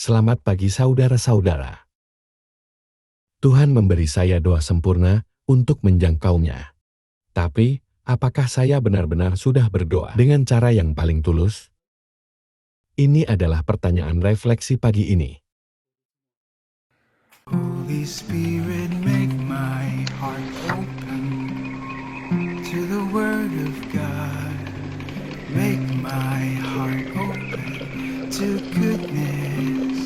Selamat pagi saudara-saudara. Tuhan memberi saya doa sempurna untuk menjangkaunya. Tapi, apakah saya benar-benar sudah berdoa dengan cara yang paling tulus? Ini adalah pertanyaan refleksi pagi ini. Holy Spirit, make my heart open to the Word of God. Make my heart open to goodness.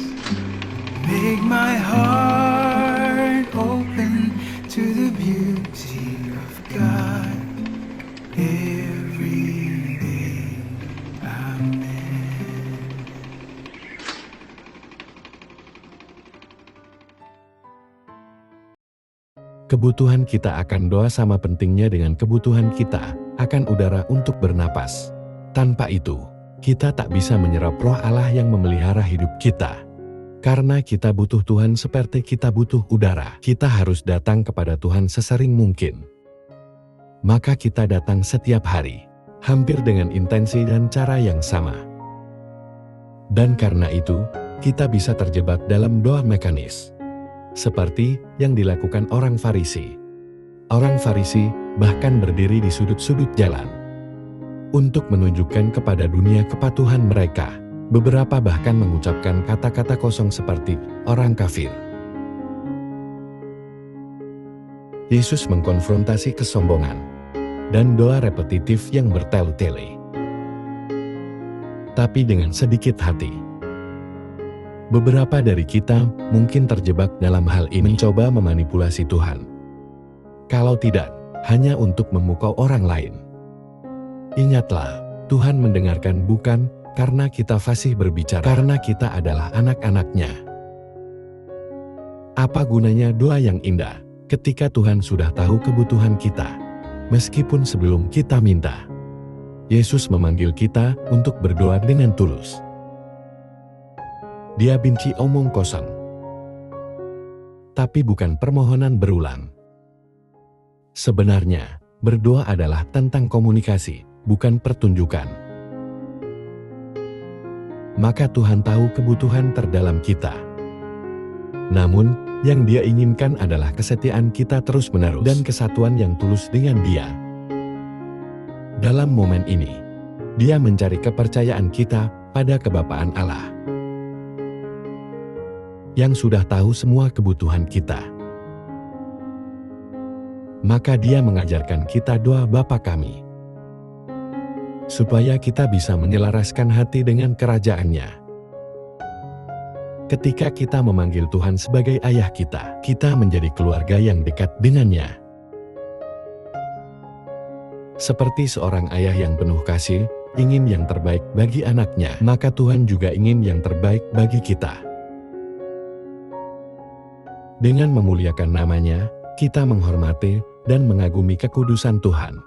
Make my heart open to the beauty of God every day. Amen. Kebutuhan kita akan doa sama pentingnya dengan kebutuhan kita akan udara untuk bernapas. Tanpa itu, kita tak bisa menyerap roh Allah yang memelihara hidup kita. Karena kita butuh Tuhan seperti kita butuh udara, kita harus datang kepada Tuhan sesering mungkin. Maka kita datang setiap hari, hampir dengan intensi dan cara yang sama. Dan karena itu, kita bisa terjebak dalam doa mekanis. Seperti yang dilakukan orang Farisi. Orang Farisi bahkan berdiri di sudut-sudut jalan. Untuk menunjukkan kepada dunia kepatuhan mereka. Beberapa bahkan mengucapkan kata-kata kosong seperti orang kafir. Yesus mengkonfrontasi kesombongan dan doa repetitif yang bertele-tele. Tapi dengan sedikit hati. Beberapa dari kita mungkin terjebak dalam hal ini, mencoba memanipulasi Tuhan. Kalau tidak, hanya untuk memukau orang lain. Ingatlah, Tuhan mendengarkan bukan karena kita fasih berbicara, karena kita adalah anak-anak-Nya. Apa gunanya doa yang indah ketika Tuhan sudah tahu kebutuhan kita, meskipun sebelum kita minta? Yesus memanggil kita untuk berdoa dengan tulus. Dia benci omong kosong, tapi bukan permohonan berulang. Sebenarnya, berdoa adalah tentang komunikasi, bukan pertunjukan. Maka Tuhan tahu kebutuhan terdalam kita. Namun, yang Dia inginkan adalah kesetiaan kita terus-menerus dan kesatuan yang tulus dengan Dia. Dalam momen ini, Dia mencari kepercayaan kita pada kebapaan Allah, yang sudah tahu semua kebutuhan kita. Maka Dia mengajarkan kita doa Bapa Kami, supaya kita bisa menyelaraskan hati dengan kerajaan-Nya. Ketika kita memanggil Tuhan sebagai ayah kita, kita menjadi keluarga yang dekat dengannya. Seperti seorang ayah yang penuh kasih, ingin yang terbaik bagi anaknya, maka Tuhan juga ingin yang terbaik bagi kita. Dengan memuliakan namanya, kita menghormati dan mengagumi kekudusan Tuhan.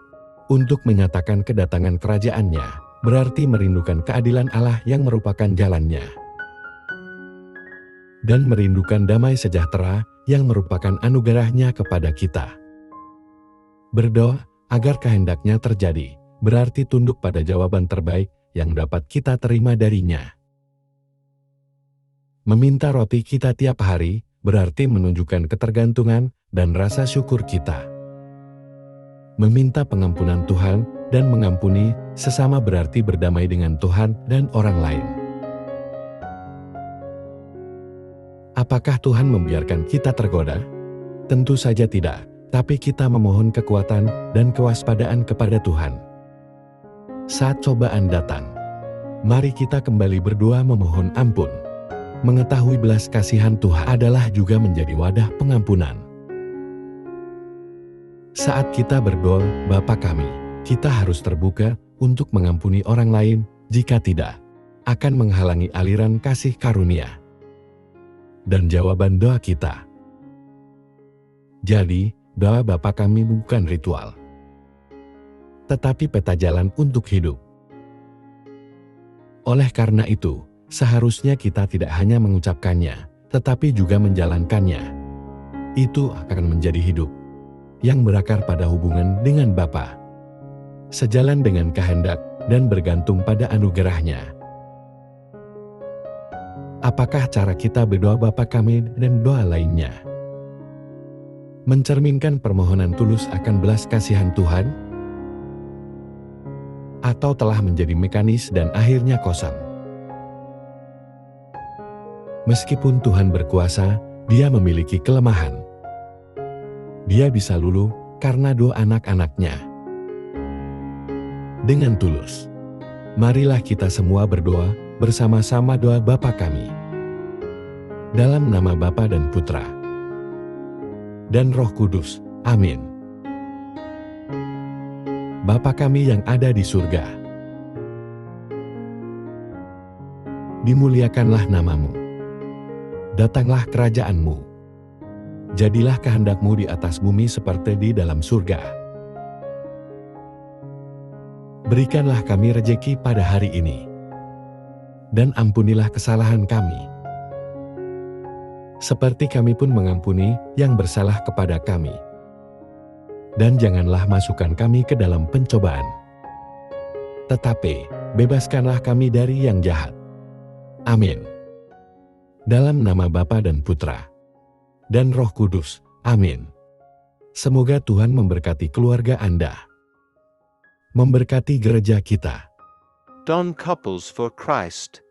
Untuk menyatakan kedatangan kerajaan-Nya, berarti merindukan keadilan Allah yang merupakan jalan-Nya. Dan merindukan damai sejahtera yang merupakan anugerah-Nya kepada kita. Berdoa agar kehendak-Nya terjadi, berarti tunduk pada jawaban terbaik yang dapat kita terima dari-Nya. Meminta roti kita tiap hari, berarti menunjukkan ketergantungan dan rasa syukur kita. Meminta pengampunan Tuhan dan mengampuni sesama berarti berdamai dengan Tuhan dan orang lain. Apakah Tuhan membiarkan kita tergoda? Tentu saja tidak, tapi kita memohon kekuatan dan kewaspadaan kepada Tuhan. Saat cobaan datang, mari kita kembali berdoa memohon ampun. Mengetahui belas kasihan Tuhan adalah juga menjadi wadah pengampunan. Saat kita berdoa, Bapa Kami, kita harus terbuka untuk mengampuni orang lain, jika tidak, akan menghalangi aliran kasih karunia dan jawaban doa kita. Jadi, doa Bapa Kami bukan ritual, tetapi peta jalan untuk hidup. Oleh karena itu, seharusnya kita tidak hanya mengucapkannya, tetapi juga menjalankannya. Itu akan menjadi hidup yang berakar pada hubungan dengan Bapa, sejalan dengan kehendak dan bergantung pada anugerah-Nya. Apakah cara kita berdoa Bapa Kami dan doa lainnya mencerminkan permohonan tulus akan belas kasihan Tuhan? Atau telah menjadi mekanis dan akhirnya kosong? Meskipun Tuhan berkuasa, Dia memiliki kelemahan. Dia bisa luluh karena doa anak-anaknya. Dengan tulus, marilah kita semua berdoa bersama-sama doa Bapa Kami. Dalam nama Bapa dan Putra dan Roh Kudus. Amin. Bapa kami yang ada di surga, dimuliakanlah namamu. Datanglah kerajaan-Mu. Jadilah kehendak-Mu di atas bumi seperti di dalam surga. Berikanlah kami rejeki pada hari ini. Dan ampunilah kesalahan kami, seperti kami pun mengampuni yang bersalah kepada kami. Dan janganlah masukkan kami ke dalam pencobaan, tetapi bebaskanlah kami dari yang jahat. Amin. Dalam nama Bapa dan Putra dan Roh Kudus. Amin. Semoga Tuhan memberkati keluarga Anda, memberkati gereja kita. Don Couples for Christ.